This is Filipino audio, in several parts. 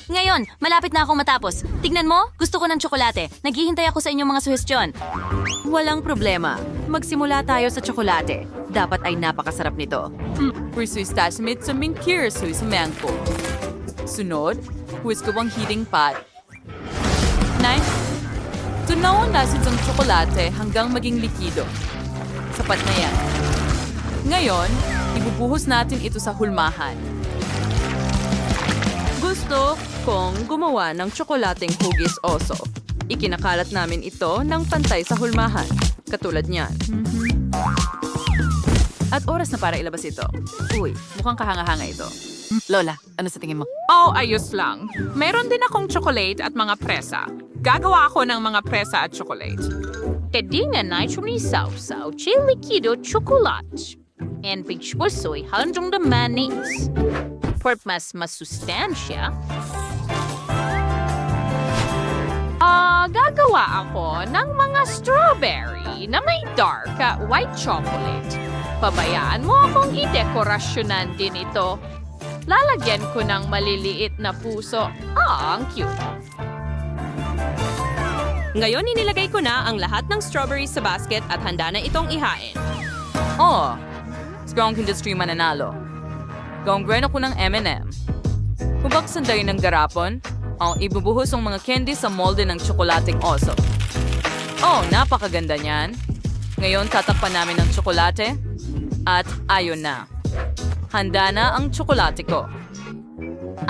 Ngayon, malapit na akong matapos. Tignan mo, gusto ko ng tsokolate. Naghihintay ako sa inyong mga suhestyon. Walang problema. Magsimula tayo sa tsokolate. Dapat ay napakasarap nito. Persuistas mit sa minkir sa mangko. Sunod, huwis ko ang heating pot. Nice. Tunawin natin ang tsokolate hanggang maging likido. Sapat na yan. Ngayon, ibubuhos natin ito sa hulmahan. Gusto kong gumawa ng tsokolating hugis oso. Ikinakalat namin ito ng pantay sa hulmahan. Katulad niyan. At oras na para ilabas ito. Uy, mukhang kahanga-hanga ito. Lola, ano sa tingin mo? Oh, ayos lang. Meron din akong chocolate at mga presa. Gagawa ako ng mga presa at chocolate. Kadingan na chumisaw-saw, chili kido chocolate. And pigpusoy handong the mayonnaise. For mas masustansya, gagawa ako ng mga strawberry na may dark white chocolate. Pabayaan mo akong idekorasyonan din ito. Lalagyan ko ng maliliit na puso. Ang cute. Ngayon inilagay ko na ang lahat ng strawberries sa basket at handa na itong ihain. Oh, strong industry mananalo. Gawin ako ng M&M. Hubaksan tayo ng garapon, ang ibubuhos ang mga candy sa molde ng tsokolating oso. Oh, napakaganda niyan. Ngayon tatakpan namin ng tsokolate at ayun na. Handa na ang tsokolate ko.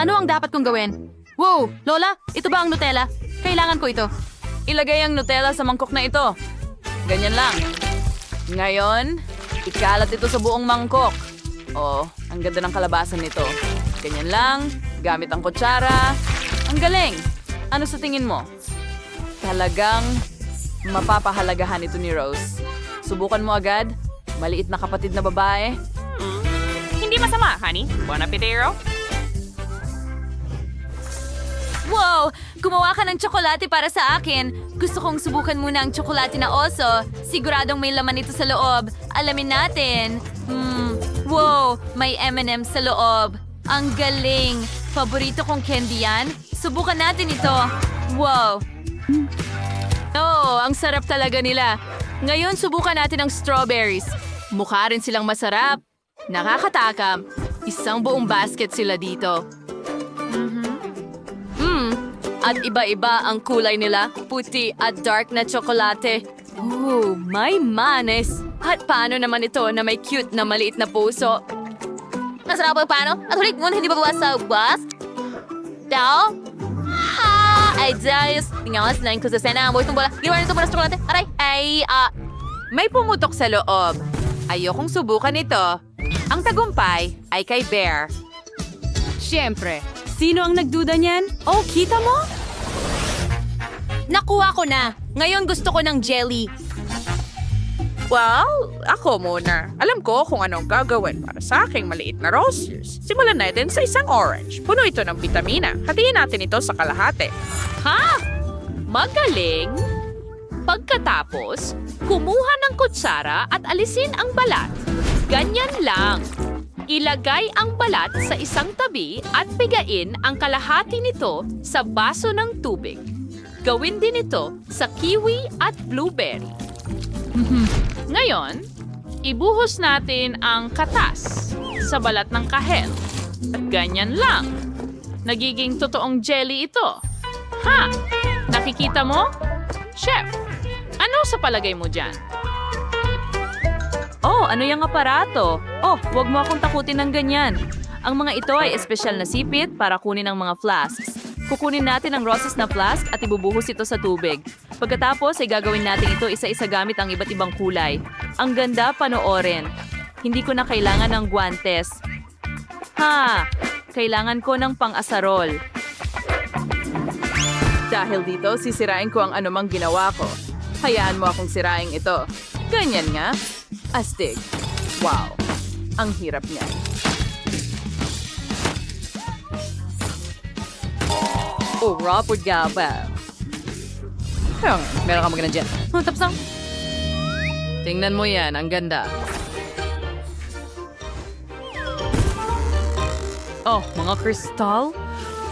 Ano ang dapat kong gawin? Wow, Lola, ito ba ang Nutella? Kailangan ko ito. Ilagay ang Nutella sa mangkok na ito. Ganyan lang. Ngayon, ikalat ito sa buong mangkok. Oh, ang ganda ng kalabasan nito. Ganyan lang, gamit ang kutsara. Ang galing! Ano sa tingin mo? Talagang mapapahalagahan ito ni Rose. Subukan mo agad. Maliit na kapatid na babae. Hindi masama, honey. Buon appetito. Wow! Gumawa ka ng tsokolate para sa akin. Gusto kong subukan muna ang tsokolate na oso. Siguradong may laman ito sa loob. Alamin natin. Wow! May M&M sa loob. Ang galing! Paborito kong candy yan. Subukan natin ito. Wow! Oh, ang sarap talaga nila. Ngayon, subukan natin ang strawberries. Mukha rin silang masarap. Nakakatakam. Isang buong basket sila dito. At iba-iba ang kulay nila. Puti at dark na tsokolate. Ooh, may manis. At paano naman ito na may cute na maliit na puso? Masarap ang paano? At hulik mo, hindi ba bawas sa was? Daw? Ha! Ay, Diyos. Tingnan ko sila ko sa sena. Ang itong bola. Ginawa nito para sa tsokolate. Aray! May pumutok sa loob. Ayokong subukan ito. Ang tagumpay ay kay Bear. Siyempre, sino ang nagduda niyan? Oh, kita mo? Nakuha ko na. Ngayon gusto ko ng jelly. Well, ako muna. Alam ko kung anong gagawin para sa aking maliit na roses. Simulan natin sa isang orange. Puno ito ng vitamina. Hatiin natin ito sa kalahati. ha? Magaling! Pagkatapos, kumuha ng kutsara at alisin ang balat. Ganyan lang. Ilagay ang balat sa isang tabi at bigain ang kalahati nito sa baso ng tubig. Gawin din ito sa kiwi at blueberry. Ngayon, ibuhos natin ang katas sa balat ng kahel. At ganyan lang. Nagiging totoong jelly ito. Ha? Nakikita mo? Chef, ano sa palagay mo dyan? Oh, ano yung aparato? Oh, wag mo akong takutin ng ganyan. Ang mga ito ay espesyal na sipit para kunin ang mga flasks. Kukunin natin ang roses na flask at ibubuhos ito sa tubig. Pagkatapos ay gagawin natin ito isa-isa gamit ang iba't ibang kulay. Ang ganda panoorin. Hindi ko na kailangan ng guantes. Ha! Kailangan ko ng pang-asarol. Dahil dito, sisirain ko ang anumang ginawa ko. Hayaan mo akong sirain ito. Ganyan nga. Astig. Wow. Ang hirap niya. Oh, rapid nga ba? Meron ka maganda dyan. Oh, tapos na. Tingnan mo yan. Ang ganda. Oh, mga kristal?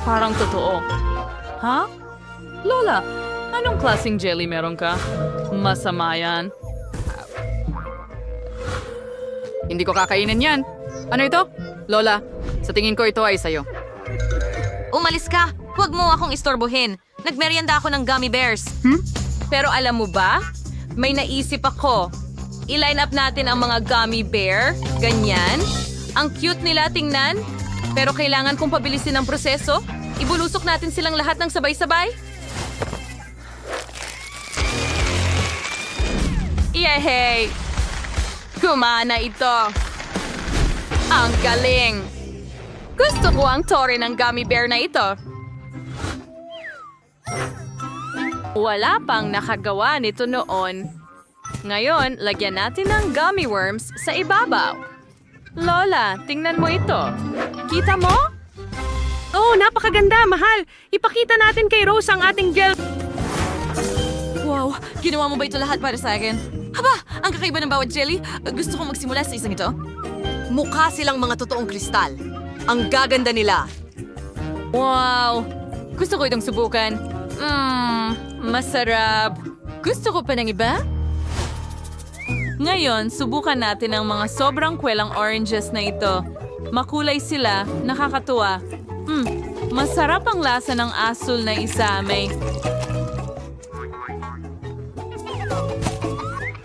Parang totoo. Ha? Lola, anong klaseng jelly meron ka? Masama yan. Hindi ko kakainin yan. Ano ito? Lola, sa tingin ko ito ay sayo. Umalis ka! Huwag mo akong istorbohin. Nagmeryenda ako ng gummy bears. Pero alam mo ba, may naisip ako. I-line up natin ang mga gummy bear. Ganyan. Ang cute nila tingnan. Pero kailangan kong pabilisin ang proseso. Ibulusok natin silang lahat ng sabay-sabay. Yehey! Gumana ito. Ang galing! Gusto ko ang tore ng gummy bear na ito. Wala pang nakagawa nito noon. Ngayon, lagyan natin ng gummy worms sa ibabaw. Lola, tingnan mo ito. Kita mo? Oh, napakaganda, mahal. Ipakita natin kay Rose ang ating gel. Wow, ginawa mo ba ito lahat para sa akin? Haba, ang kakaiba ng bawat jelly. Gusto kong magsimula sa isang ito. Mukha silang mga totoong kristal. Ang gaganda nila. Wow! Gusto ko itong subukan. Masarap. Gusto ko pa ng iba? Ngayon, subukan natin ang mga sobrang kwelang oranges na ito. Makulay sila, nakakatuwa. Masarap ang lasa ng asul na isame.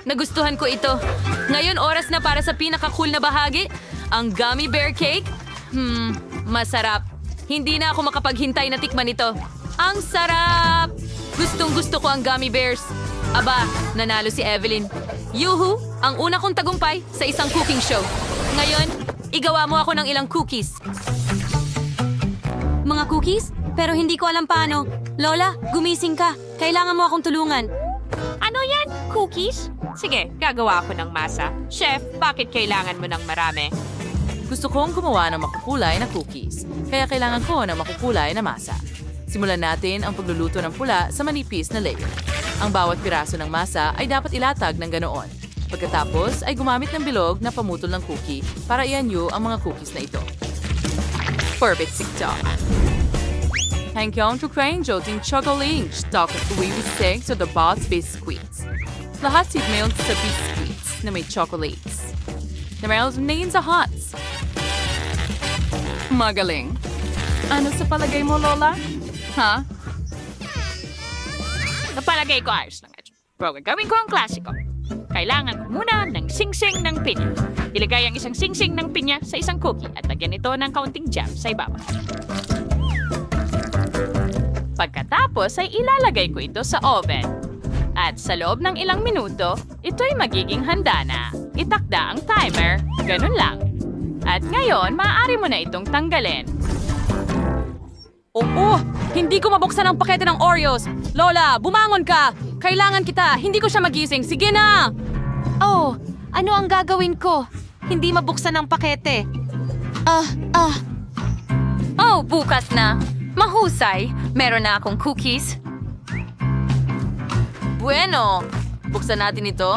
Nagustuhan ko ito. Ngayon, oras na para sa pinaka-cool na bahagi. Ang gummy bear cake. Masarap. Hindi na ako makapaghintay na tikman ito. Ang sarap! Gustong-gusto ko ang gummy bears. Aba, nanalo si Evelyn. Yuhu! Ang una kong tagumpay sa isang cooking show. Ngayon, igawa mo ako ng ilang cookies. Mga cookies? Pero hindi ko alam paano. Lola, gumising ka. Kailangan mo akong tulungan. Ano yan? Cookies? Sige, gagawa ako ng masa. Chef, bakit kailangan mo ng marami? Gusto kong gumawa ng makukulay na cookies, kaya kailangan ko ng makukulay na masa. Simulan natin ang pagluluto ng pula sa manipis na layer. Ang bawat piraso ng masa ay dapat ilatag ng ganoon. Pagkatapos ay gumamit ng bilog na pamutol ng cookie para ianyo ang mga cookies na ito. Perfect TikTok. Hanggang Ukraine joting chocolate stock at uwiwisig sa the bots biscuits. Lahat sigmailed sa biscuits na may chocolates. Na mayroon nain sa hots. Magaling. Ano sa palagay mo, Lola? Ha? Napalagay ko ayos lang ito. Pero gagawin ko ang klasiko. Kailangan ko muna ng singsing ng pinya. Ilagay ang isang singsing ng pinya sa isang cookie at lagyan ito ng kaunting jam sa ibabaw. Pagkatapos ay ilalagay ko ito sa oven. At sa loob ng ilang minuto, ito'y magiging handa na. Itakda ang timer, ganun lang. At ngayon, maaari mo na itong tanggalin. Oo! Hindi ko mabuksan ang pakete ng Oreos! Lola, bumangon ka! Kailangan kita! Hindi ko siya magising! Sige na! Oh, ano ang gagawin ko? Hindi mabuksan ang pakete. Oh, bukas na. Mahusay. Meron na akong cookies. Bueno! Buksan natin ito.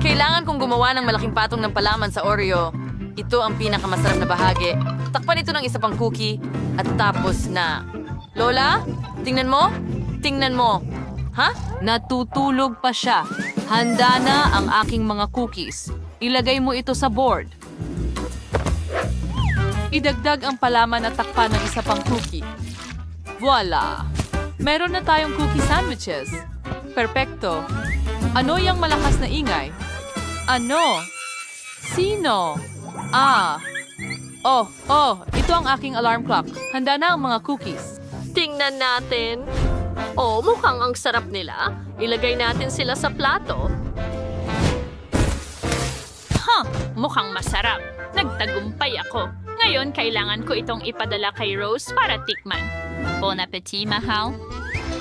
Kailangan kong gumawa ng malaking patong ng palaman sa Oreo. Ito ang pinakamasarap na bahagi. Takpan ito ng isa pang cookie at tapos na. Lola, tingnan mo? Tingnan mo. Ha? Natutulog pa siya. Handa na ang aking mga cookies. Ilagay mo ito sa board. Idagdag ang palaman at takpan ng isa pang cookie. Voila! Meron na tayong cookie sandwiches. Perpekto. Ano yung malakas na ingay? Ano? Sino? Ito ang aking alarm clock. Handa na ang mga cookies. Tingnan natin. Oh, mukhang ang sarap nila. Ilagay natin sila sa plato. Mukhang masarap. Nagtagumpay ako. Ngayon, kailangan ko itong ipadala kay Rose para tikman. Bon appetit, mahal.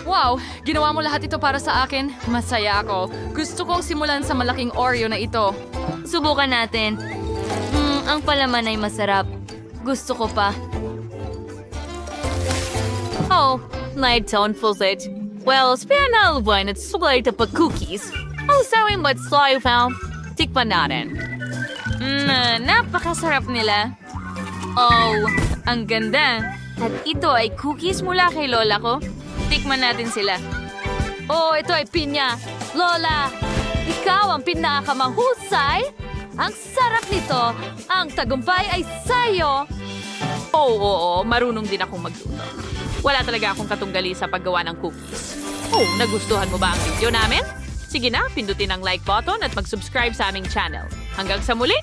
Wow! Ginawa mo lahat ito para sa akin. Masaya ako. Gusto kong simulan sa malaking Oreo na ito. Subukan natin. Ang palaman ay masarap. Gusto ko pa. Oh, night tone it. Well, spinal wine at sublite pa cookies. Also, in what slow found. Tikpan natin. Napakasarap nila. Oh, ang ganda. At ito ay cookies mula kay Lola ko. Tikman natin sila. Oh, ito ay pinya. Lola, ikaw ang pinakamahusay. Ang sarap nito. Ang tagumpay ay sa'yo. Oo, marunong din akong magluto. Wala talaga akong katunggali sa paggawa ng cookies. Oh, nagustuhan mo ba ang video namin? Sige na, pindutin ang like button at mag-subscribe sa aming channel. Hanggang sa muli,